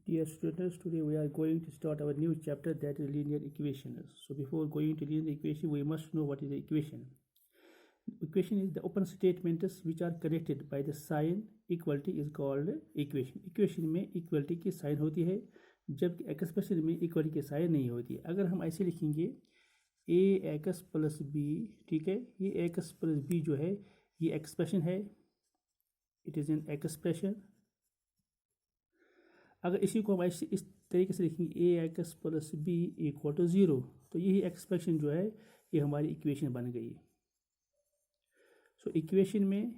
Dear students, today we are going to start our new chapter, that is linear equations. So before going to linear equation, we must know what is the equation. Equation is the open statements which are connected by the sign equality is called equation. Equation में equality की sign होती है, जबकि expression में equality की sign नहीं होती है. अगर हम ऐसे लिखेंगे ax प्लस b, ठीक है, ये ax प्लस b जो है ये एक्सप्रेशन है, इट इज़ एन एक्सप्रेशन. अगर इसी को हम ऐसे इस तरीके से लिखेंगे A x plus B equal to 0, तो यही एक्सप्रेशन जो है ये हमारी इक्वेशन बन गई. सो इक्वेशन में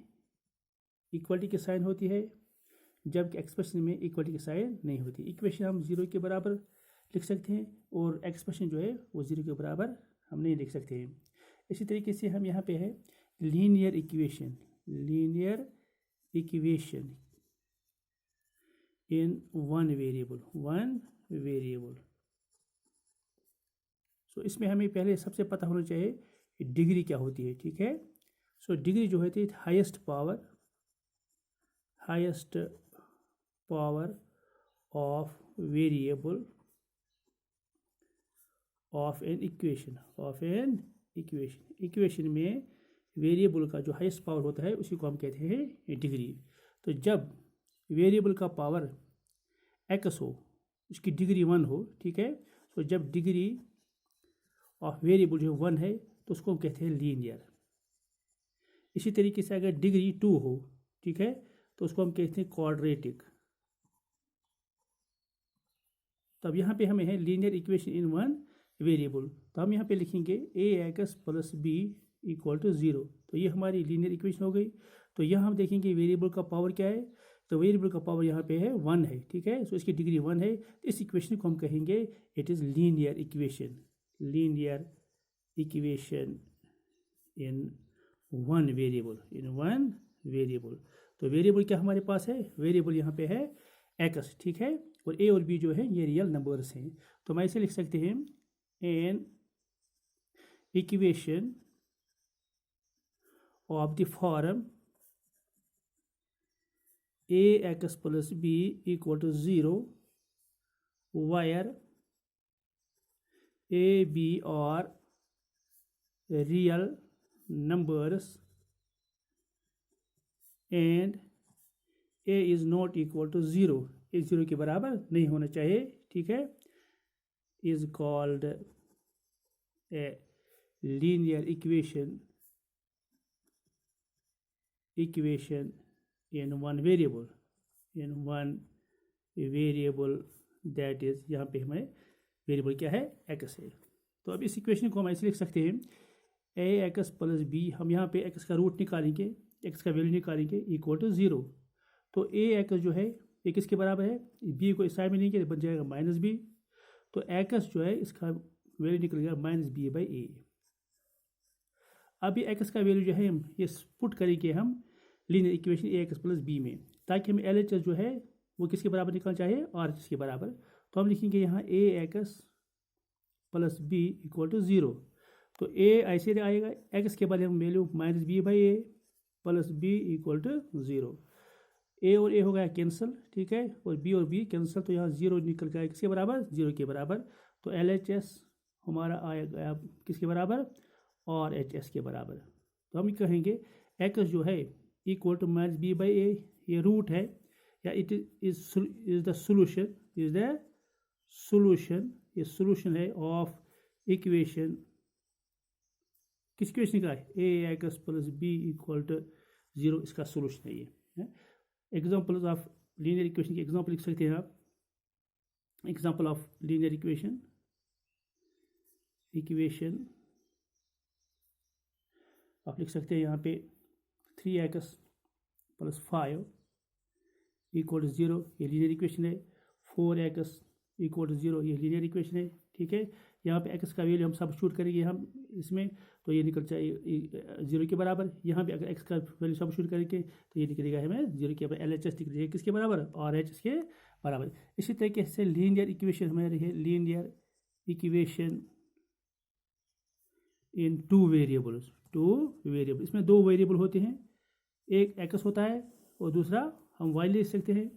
इक्वलिटी की साइन होती है, जबकि एक्सप्रेशन में इक्वलिटी की साइन नहीं होती. इक्वेशन हम 0 के बराबर लिख सकते हैं और एक्सप्रेशन जो है वो 0 के बराबर हम नहीं लिख सकते हैं. इसी तरीके से हम यहाँ पे है linear equation in one variable. सो इसमें हमें पहले सबसे पता होना चाहिए डिग्री क्या होती है, ठीक है. सो डिग्री जो होती है highest power of variable of an equation में वेरिएबल का जो हाईएस्ट पावर होता है उसी को हम कहते हैं डिग्री. तो जब वेरिएबल का पावर x हो, उसकी डिग्री 1 हो, ठीक है. तो जब डिग्री ऑफ वेरिएबल जो 1 है तो उसको हम कहते हैं लीनियर. इसी तरीके से अगर डिग्री 2 हो, ठीक है, तो उसको हम कहते हैं क्वाड्रेटिक. तब यहाँ पे हमें है linear equation in one variable. तो हम यहाँ पे लिखेंगे ax plus b equal to 0. तो ये हमारी लीनियर इक्वेशन हो गई. तो यहाँ हम देखेंगे वेरिएबल का पावर क्या है, तो वेरिएबल का पावर यहाँ पे है 1 है, ठीक है. सो इसकी डिग्री 1 है. इस इक्वेशन को हम कहेंगे it is linear equation in one variable. तो वेरिएबल क्या हमारे पास है, वेरिएबल यहाँ पे है x, ठीक है, और a और b जो है ये रियल नंबर्स हैं. तो हम ऐसे लिख सकते हैं an equation of the form ax plus b equal to 0 where a, b are real numbers and a is not equal to 0. ये 0 के बराबर नहीं होना चाहिए, ठीक है. is called a linear equation in one variable that is, यहाँ पे हमें वेरिएबल क्या है x है. तो अब इस इक्वेशन को हम ऐसे लिख सकते हैं ax प्लस b. हम यहाँ पे x का रूट निकालेंगे, x का वैल्यू निकालेंगे इक्वल टू 0. तो ax जो है ये किसके बराबर है, b को इस साइड में लेंगे बन जाएगा माइनस b. तो x जो है इसका वैल्यू निकलेगा माइनस b बाई a. अब ये x का वैल्यू जो है ये पुट करेंगे हम linear equation ax plus b में, ताकि हमें LHS जो है वो किसके बराबर निकलना चाहिए, RHS के बराबर. तो हम लिखेंगे यहाँ ax plus b equal to 0. तो a ऐसे आएगा, x के बाद हम value minus b by a plus b equal to 0. a और a हो गया कैंसिल, ठीक है, और b और b कैंसिल. तो यहाँ 0 निकल गया किसके बराबर, 0 के बराबर. तो LHS हमारा आएगा किसके बराबर, RHS के बराबर. तो हम कहेंगे x जो है equal to minus b by a, ये रूट है, या इट इज द सोल्यूशन, ये सोल्यूशन है ऑफ इक्वेशन. किस इक्वेशन का है, ax plus b equal to 0, इसका सोल्यूशन है ये. एग्जाम्पल ऑफ लीनियर इक्वेशन की एग्जाम्पल लिख सकते हैं आप. एग्जाम्पल ऑफ लीनियर इक्वेशन आप लिख सकते हैं यहाँ पे 3x प्लस 5 इक्वल टू 0, ये लीनियर इक्वेशन है. 4x इक्वल टू 0, ये लीनियर इक्वेशन है, ठीक है. यहाँ पे x का वैल्यू हम सब्स्टिट्यूट करेंगे हम इसमें, तो ये निकल जाए 0 के बराबर. यहाँ पे अगर x का वैल्यू सब्स्टिट्यूट करेंगे तो ये निकलेगा हमें 0 के बराबर. LHS निकलेगा किसके बराबर, RHS के बराबर. इसी तरीके से लीनियर इक्वेशन हमारी है लीनियर इक्वेशन इन टू वेरिएबल. इसमें 2 वेरिएबल होते हैं, एक x होता है और दूसरा हम y ले सकते हैं.